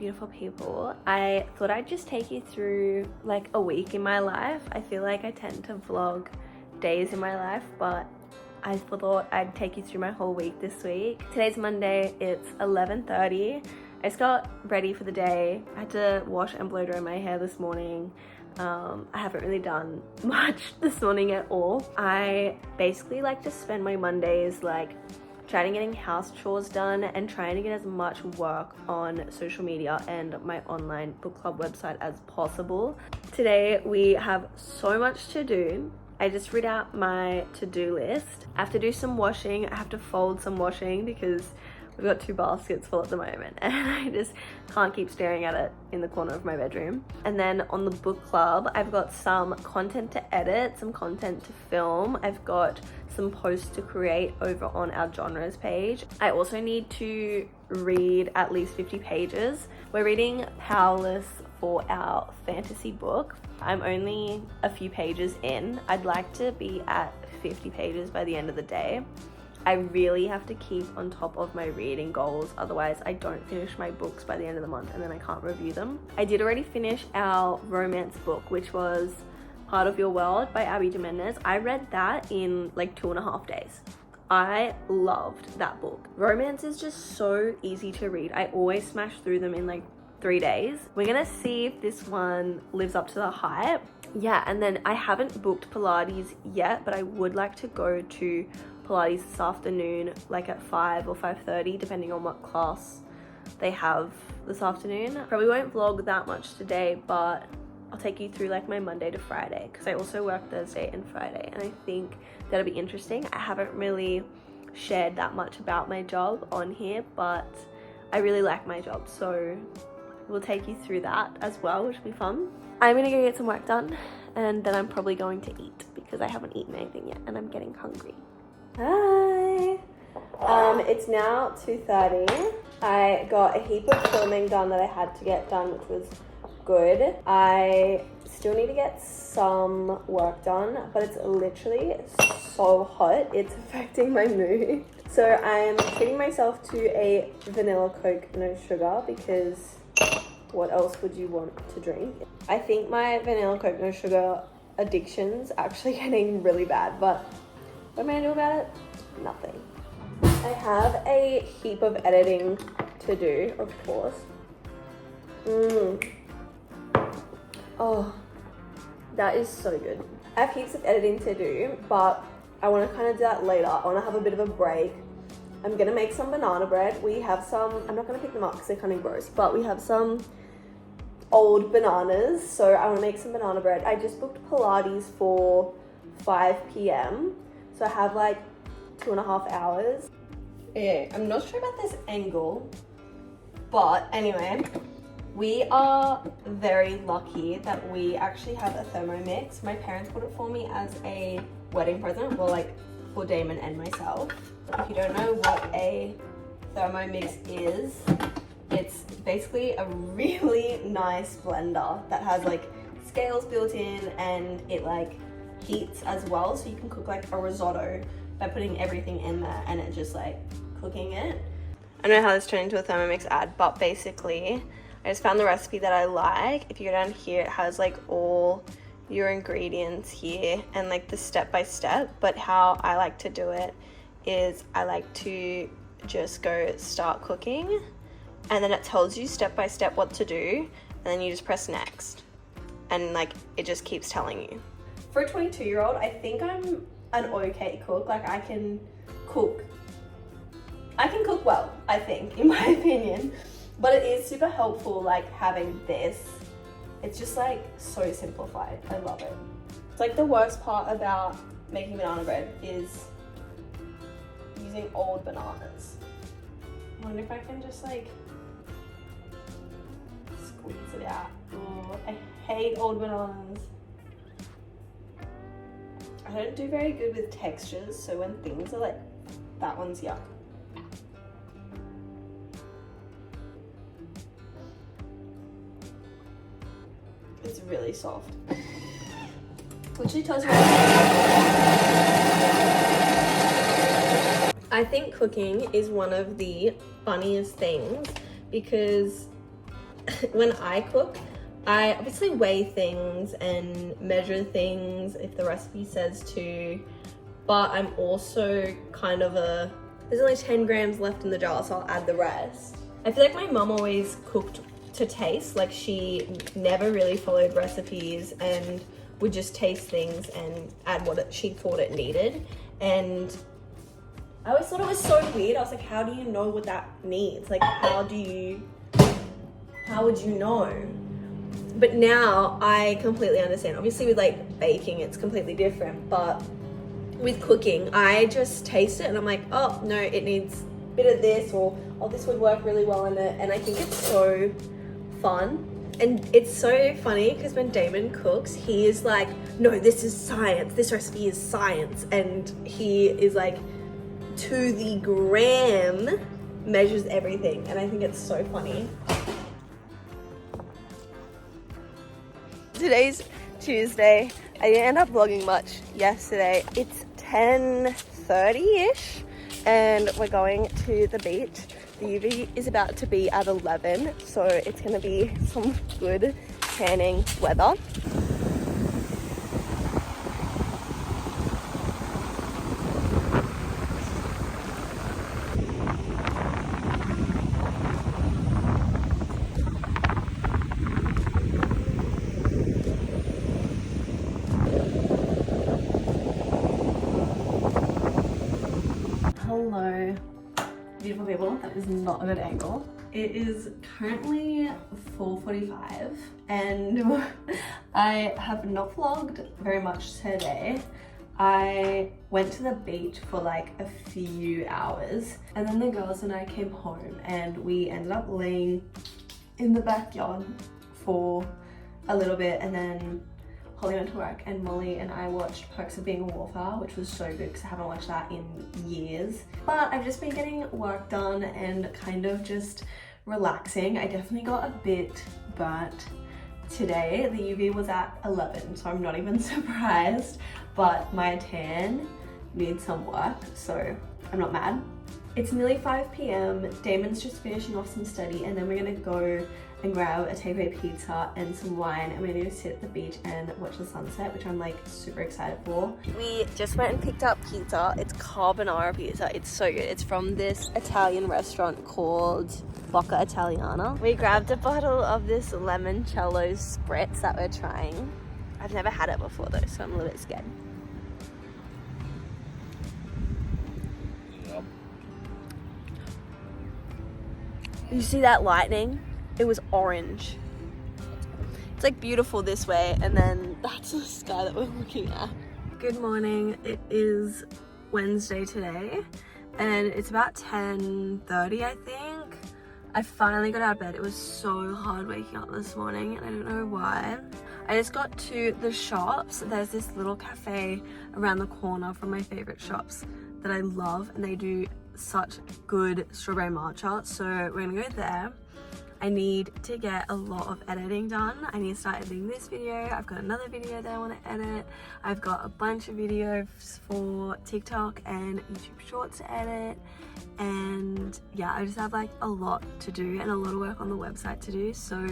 beautiful people. I thought I'd just take you through like a week in my life. I feel like I tend to vlog days in my life, but I thought I'd take you through my whole week this week. Today's Monday, it's 11:30. I just got ready for the day. I had to wash and blow dry my hair this morning. I haven't really done much this morning at all. I basically like to spend my Mondays like trying to getting house chores done and trying to get as much work on social media and my online book club website as possible. Today we have so much to do. I just read out my to-do list. I have to do some washing. I have to fold some washing because we've got 2 baskets full at the moment and I just can't keep staring at it in the corner of my bedroom. And then on the book club, I've got some content to edit, some content to film. I've got some posts to create over on our genres page. I also need to read at least 50 pages. We're reading Powerless for our fantasy book. I'm only a few pages in. I'd like to be at 50 pages by the end of the day. I really have to keep on top of my reading goals, otherwise I don't finish my books by the end of the month and then I can't review them. I did already finish our romance book, which was Part of Your World by Abby Jimenez. I read that in like 2.5 days. I loved that book. Romance is just so easy to read. I always smash through them in like 3 days. We're gonna see if this one lives up to the hype. Yeah, and then I haven't booked Pilates yet, but I would like to go to Pilates this afternoon, like at 5 or 5:30, depending on what class they have this afternoon. Probably won't vlog that much today, but I'll take you through like my Monday to Friday because I also work Thursday and Friday, and I think that'll be interesting. I haven't really shared that much about my job on here, but I really like my job, so we'll take you through that as well, which will be fun. I'm gonna go get some work done and then I'm probably going to eat because I haven't eaten anything yet and I'm getting hungry. Hi! It's now 2:30. I got a heap of filming done that I had to get done, which was good. I still need to get some work done, but it's literally so hot. It's affecting my mood. So I'm treating myself to a vanilla Coke, no sugar, because what else would you want to drink? I think my vanilla Coke, no sugar addiction's actually getting really bad, but what am I gonna do about it? Nothing. I have a heap of editing to do, of course. Oh, that is so good. I have heaps of editing to do, but I want to kind of do that later. I want to have a bit of a break. I'm gonna make some banana bread. We have some, I'm not gonna pick them up because they're kind of gross, but we have some old bananas, so I want to make some banana bread. I just booked Pilates for 5 p.m. so I have like 2.5 hours. Okay, I'm not sure about this angle, but anyway, we are very lucky that we actually have a Thermomix. My parents bought it for me as a wedding present, well, like for Damon and myself. If you don't know what a Thermomix is, it's basically a really nice blender that has like scales built in, and it like heats as well, so you can cook like a risotto by putting everything in there and it just like cooking it. I don't know how this turned into a Thermomix ad, but basically I just found the recipe that I like. If you go down here, it has like all your ingredients here and like the step-by-step, but how I like to do it is I like to just go start cooking, and then it tells you step-by-step what to do, and then you just press next, and like it just keeps telling you. For a 22-year-old, I think I'm an okay cook. Like I can cook well, I think, in my opinion, but it is super helpful like having this. It's just like so simplified. I love it. It's like the worst part about making banana bread is using old bananas. I wonder if I can just like squeeze it out. Oh, I hate old bananas. I don't do very good with textures, so when things are like, that one's yuck. It's really soft. Literally tells you I think cooking is one of the funniest things because when I cook, I obviously weigh things and measure things if the recipe says to, but I'm also kind of there's only 10 grams left in the jar, so I'll add the rest. I feel like my mum always cooked to taste, like she never really followed recipes and would just taste things and add what she thought it needed. And I always thought it was so weird. I was like, how do you know what that means? Like, how would you know? But now I completely understand. Obviously with like baking, it's completely different, but with cooking, I just taste it and I'm like, oh no, it needs a bit of this, or oh, this would work really well in it. And I think it's so fun. And it's so funny because when Damon cooks, he is like, no, this is science. This recipe is science. And he is like, to the gram, measures everything. And I think it's so funny. Today's Tuesday. I didn't end up vlogging much yesterday. It's 10:30-ish and we're going to the beach. The UV is about to be at 11, so it's gonna be some good tanning weather. Hello, beautiful people. That is not a good angle. It is currently 4:45 and I have not vlogged very much today. I went to the beach for like a few hours and then the girls and I came home and we ended up laying in the backyard for a little bit, and then Holly went to work and Molly and I watched Perks of Being a Wallflower, which was so good because I haven't watched that in years. But I've just been getting work done and kind of just relaxing. I definitely got a bit burnt today. The UV was at 11, so I'm not even surprised, but my tan needs some work, so I'm not mad. It's nearly 5 p.m. Damon's just finishing off some study and then we're gonna go and grab a takeaway pizza and some wine and we're gonna go sit at the beach and watch the sunset, which I'm like super excited for. We just went and picked up pizza. It's carbonara pizza. It's so good. It's from this Italian restaurant called Bocca Italiana. We grabbed a bottle of this limoncello spritz that we're trying. I've never had it before though, so I'm a little bit scared. You see that lightning? It was orange. It's like beautiful this way, and then that's the sky that we're looking at. Good morning. It is Wednesday today, and it's about 10:30, I think. I finally got out of bed. It was so hard waking up this morning, and I don't know why. I just got to the shops. There's this little cafe around the corner from my favorite shops that I love, and they do such good strawberry matcha, so we're gonna go there. I need to get a lot of editing done. I need to start editing this video. I've got another video that I want to edit. I've got a bunch of videos for TikTok and YouTube Shorts to edit. And yeah, I just have like a lot to do and a lot of work on the website to do. So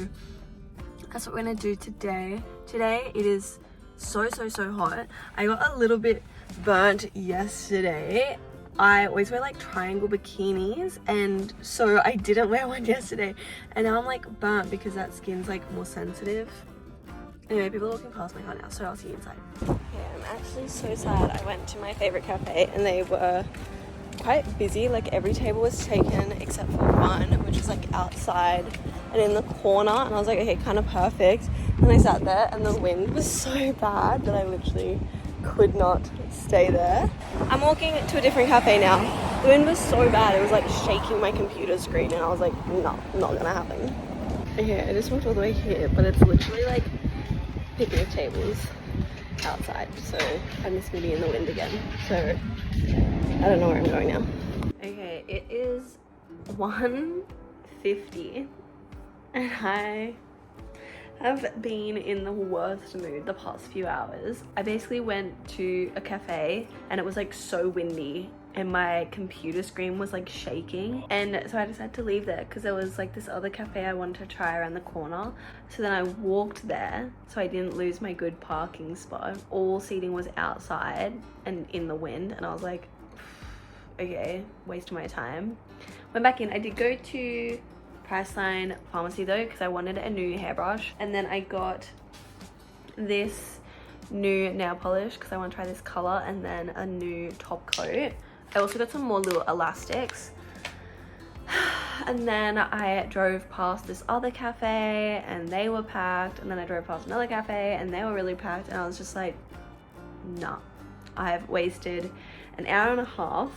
that's what we're gonna do today. Today it is so hot. I got a little bit burnt yesterday. I always wear like triangle bikinis, and so I didn't wear one yesterday, and now I'm like burnt because that skin's like more sensitive. Anyway, people are walking past my car now, so I'll see you inside. Okay, I'm actually so sad. I went to my favorite cafe and they were quite busy. Like every table was taken except for one, which was like outside and in the corner, and I was like, okay, kind of perfect. And I sat there and the wind was so bad that I literally could not stay there. I'm walking to a different cafe now. The wind was so bad, it was like shaking my computer screen, and I was like, no, not gonna happen. Okay, I just walked all the way here, but it's literally like picnic tables outside, so I'm just gonna be in the wind again. So I don't know where I'm going now. Okay, it is 1:50 and I have been in the worst mood the past few hours. I basically went to a cafe and it was like so windy and my computer screen was like shaking, and so I decided to leave there because there was like this other cafe I wanted to try around the corner. So then I walked there so I didn't lose my good parking spot. All seating was outside and in the wind, and I was like, okay, wasting my time. Went back in. I did go to Priceline Pharmacy though because I wanted a new hairbrush, and then I got this new nail polish because I want to try this color, and then a new top coat. I also got some more little elastics, and then I drove past this other cafe and they were packed, and then I drove past another cafe and they were really packed, and I was just like, nah, I've wasted an hour and a half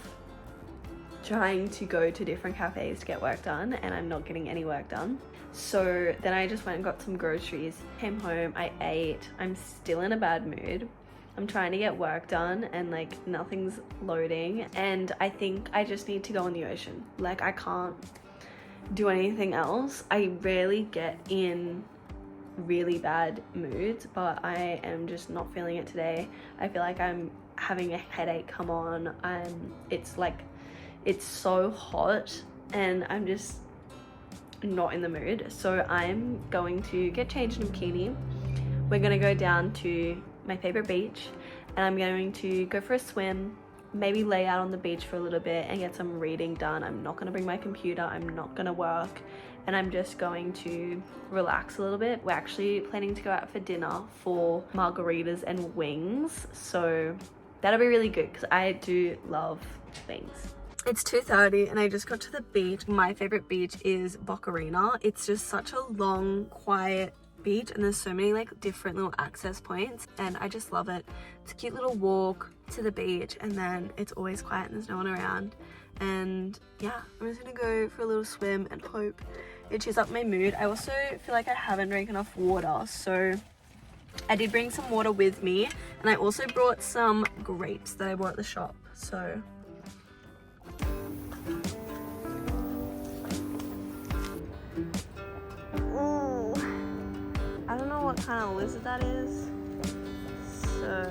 trying to go to different cafes to get work done, and I'm not getting any work done. So then I just went and got some groceries, came home, I ate. I'm still in a bad mood. I'm trying to get work done and like nothing's loading, and I think I just need to go in the ocean. Like I can't do anything else. I rarely get in really bad moods, but I am just not feeling it today. I feel like I'm having a headache come on. It's so hot and I'm just not in the mood. So I'm going to get changed in a bikini. We're gonna go down to my favorite beach, and I'm going to go for a swim, maybe lay out on the beach for a little bit and get some reading done. I'm not gonna bring my computer, I'm not gonna work, and I'm just going to relax a little bit. We're actually planning to go out for dinner for margaritas and wings, so that'll be really good because I do love wings. It's 2:30 and I just got to the beach. My favorite beach is Bocarina. It's just such a long, quiet beach, and there's so many like different little access points, and I just love it. It's a cute little walk to the beach, and then it's always quiet and there's no one around. And yeah, I'm just gonna go for a little swim and hope it cheers up my mood. I also feel like I haven't drank enough water, so I did bring some water with me, and I also brought some grapes that I bought at the shop. So I don't know what kind of lizard that is, so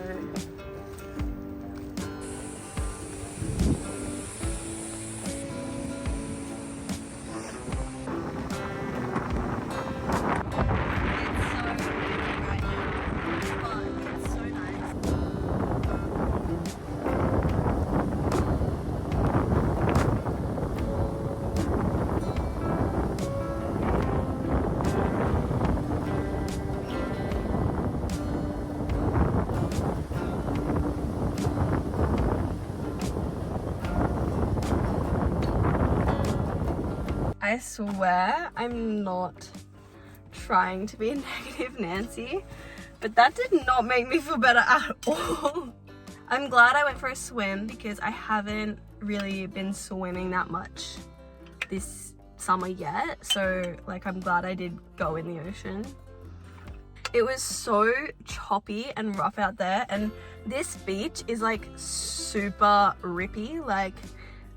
I swear I'm not trying to be a negative Nancy, but that did not make me feel better at all. I'm glad I went for a swim because I haven't really been swimming that much this summer yet, so like I'm glad I did go in the ocean. It was so choppy and rough out there, and this beach is like super rippy. Like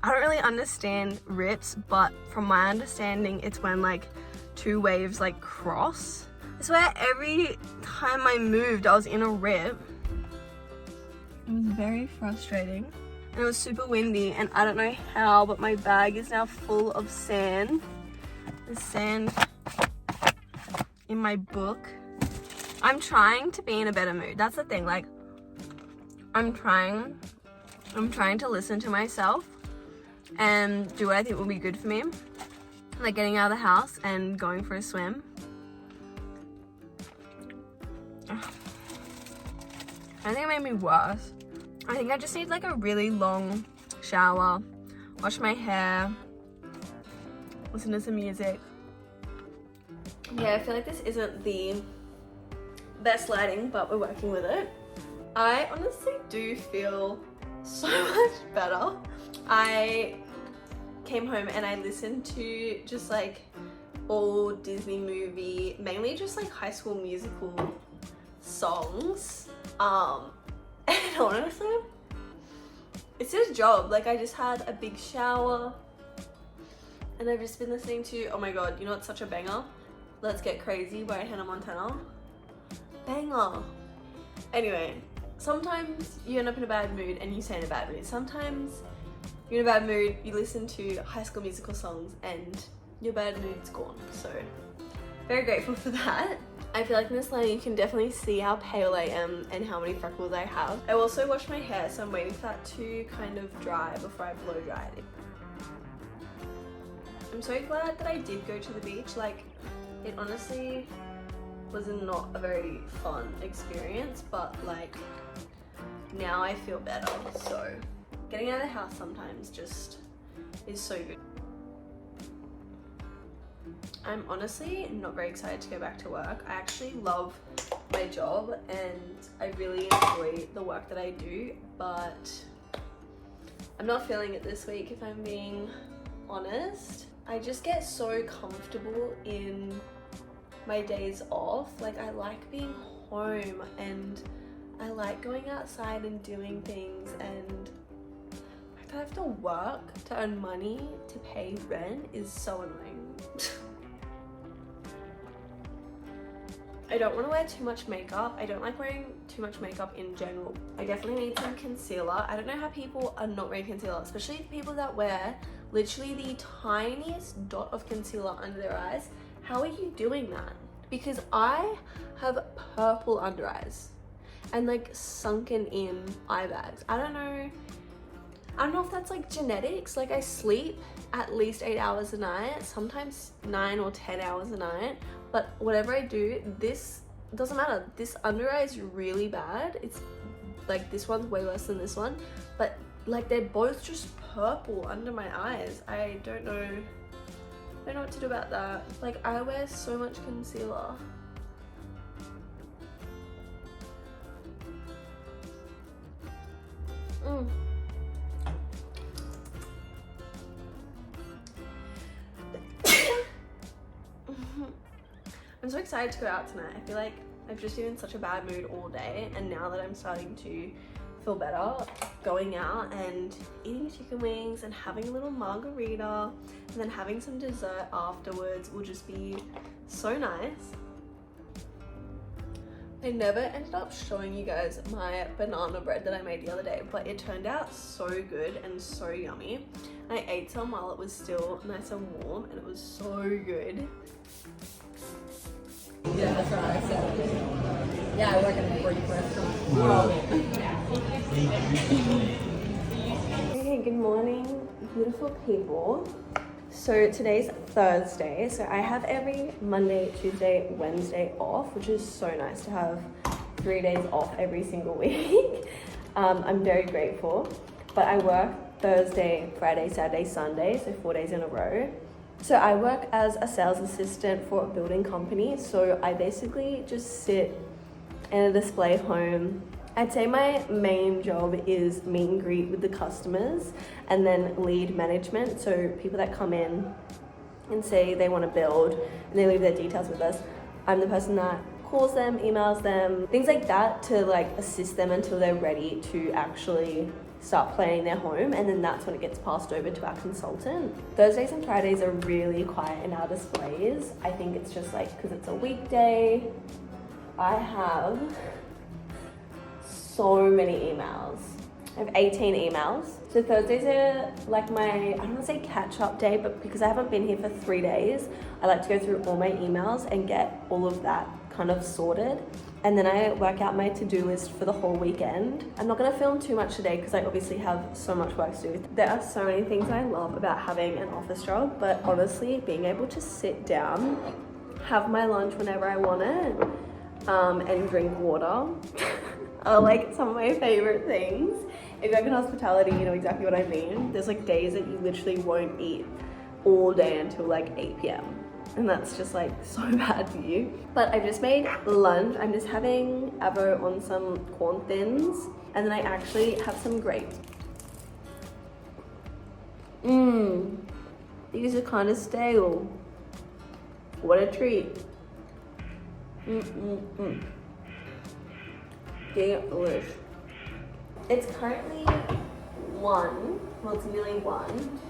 I don't really understand rips, but from my understanding, it's when like two waves like cross. I swear every time I moved, I was in a rip. It was very frustrating. And it was super windy, and I don't know how, but my bag is now full of sand. There's sand in my book. I'm trying to be in a better mood. That's the thing, like I'm trying to listen to myself and do what I think will be good for me, like getting out of the house and going for a swim. I think it made me worse. I think I just need like a really long shower, wash my hair, listen to some music. Yeah, I feel like this isn't the best lighting, but we're working with it. I honestly do feel so much better. I came home and I listened to just like old Disney movie, mainly just like High School Musical songs. And honestly, it's just a job. Like I just had a big shower and I've just been listening to, oh my god, you know what's such a banger? Let's Get Crazy by Hannah Montana. Banger. Anyway, sometimes you end up in a bad mood and you stay in a bad mood. Sometimes you're in a bad mood, you listen to High School Musical songs and your bad mood's gone. So very grateful for that. I feel like in this line you can definitely see how pale I am and how many freckles I have. I also washed my hair, so I'm waiting for that to kind of dry before I blow dry it. I'm so glad that I did go to the beach. Like, it honestly was not a very fun experience, but like now I feel better. So getting out of the house sometimes just is so good. I'm honestly not very excited to go back to work. I actually love my job and I really enjoy the work that I do, but I'm not feeling it this week if I'm being honest. I just get so comfortable in my days off. Like, I like being home and I like going outside and doing things, and the fact that I have to work to earn money to pay rent is so annoying. I don't want to wear too much makeup. I don't like wearing too much makeup in general. I definitely need some concealer. I don't know how people are not wearing concealer, especially people that wear literally the tiniest dot of concealer under their eyes. How are you doing that? Because I have purple under eyes and like sunken in eye bags. I don't know if that's like genetics. Like, I sleep at least 8 hours a night, sometimes 9 or 10 hours a night, but whatever I do, this doesn't matter. This under eye is really bad. It's like, this one's way worse than this one, but like they're both just purple under my eyes. I don't know what to do about that. Like, I wear so much concealer. I'm so excited to go out tonight. I feel like I've just been in such a bad mood all day, and now that I'm starting to feel better, going out and eating chicken wings and having a little margarita and then having some dessert afterwards will just be so nice. I never ended up showing you guys my banana bread that I made the other day, but it turned out so good and so yummy. I ate some while it was still nice and warm and it was so good. Yeah, that's what I said. Yeah, I work in a break restaurant. Okay, good morning, beautiful people. So today's Thursday, so I have every Monday, Tuesday, Wednesday off, which is so nice to have 3 days off every single week. I'm very grateful, but I work Thursday, Friday, Saturday, Sunday, so 4 days in a row. So I work as a sales assistant for a building company, so I basically just sit in a display home. I'd say my main job is meet and greet with the customers and then lead management. So people that come in and say they want to build and they leave their details with us, I'm the person that calls them, emails them, things like that, to like assist them until they're ready to actually start planning their home, and then that's when it gets passed over to our consultant. Thursdays and Fridays are really quiet in our displays. I think it's just like because it's a weekday. I have so many emails. I have 18 emails. So Thursdays are like my, I don't want to say catch up day, but because I haven't been here for 3 days, I like to go through all my emails and get all of that kind of sorted. And then I work out my to-do list for the whole weekend. I'm not gonna film too much today because I obviously have so much work to do. There are so many things I love about having an office job, but honestly, being able to sit down, have my lunch whenever I want it, and drink water are like some of my favorite things. If you work in hospitality, you know exactly what I mean. There's like days that you literally won't eat all day until like 8 p.m. and that's just like so bad for you. But I've just made lunch. I'm just having avo on some corn thins, and then I actually have some grapes. These are kind of stale. What a treat. Delish. It's currently 1, well it's nearly 1.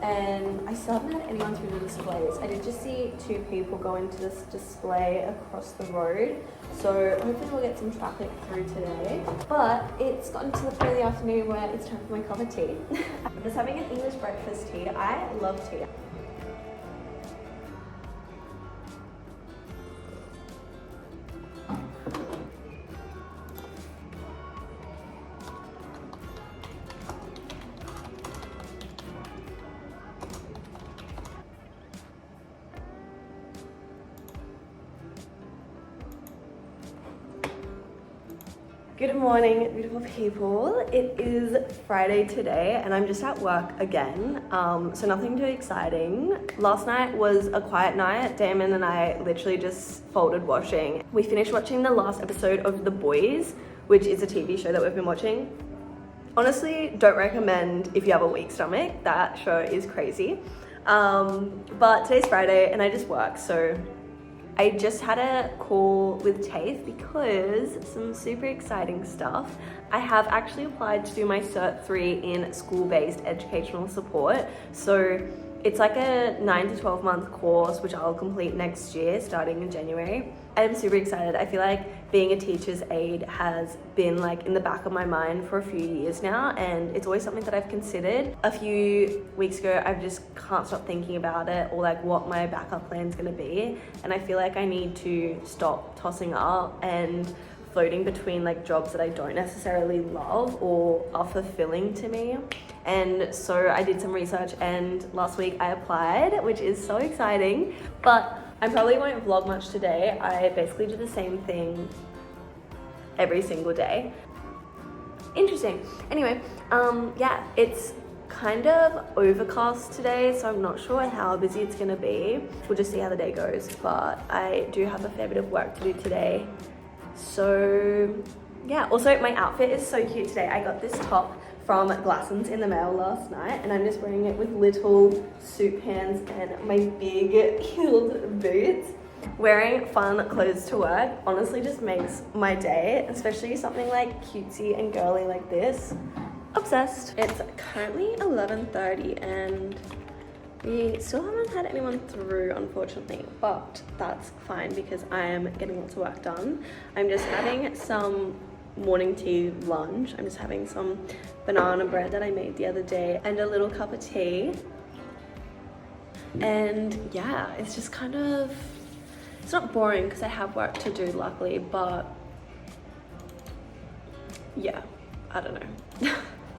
and I still haven't had anyone through the displays. I did just see 2 people go into this display across the road, so hopefully we'll get some traffic through today. But it's gotten to the point of the afternoon where it's time for my cup of tea. I'm just having an English breakfast tea. I love tea. Good morning, beautiful people. It is Friday today and I'm just at work again, so nothing too exciting. Last night was a quiet night. Damon and I literally just folded washing. We finished watching the last episode of The Boys, which is a TV show that we've been watching. Honestly, don't recommend if you have a weak stomach. That show is crazy. But today's Friday and I just work, so I just had a call with TAFE because some super exciting stuff. I have actually applied to do my Cert 3 in school-based educational support. So it's like a 9 to 12 month course, which I'll complete next year, starting in January. I'm super excited. I feel like being a teacher's aide has been like in the back of my mind for a few years now, and it's always something that I've considered. A few weeks ago, I just can't stop thinking about it, or like what my backup plan is gonna be. And I feel like I need to stop tossing up and floating between like jobs that I don't necessarily love or are fulfilling to me. And so I did some research, and last week I applied, which is so exciting, but I probably won't vlog much today. I basically do the same thing every single day. Interesting. Anyway, yeah, it's kind of overcast today, so I'm not sure how busy it's gonna be. We'll just see how the day goes, but I do have a fair bit of work to do today. So yeah, also my outfit is so cute today. I got this top from Glassons in the mail last night, and I'm just wearing it with little suit pants and my big heeled boots. Wearing fun clothes to work honestly just makes my day, especially something like cutesy and girly like this. Obsessed. It's currently 11:30 and we still haven't had anyone through, unfortunately, but that's fine because I am getting lots of work done. I'm just having some morning tea lunch. I'm just having some banana bread that I made the other day and a little cup of tea. And yeah, it's just kind of, it's not boring because I have work to do luckily, but yeah, I don't know.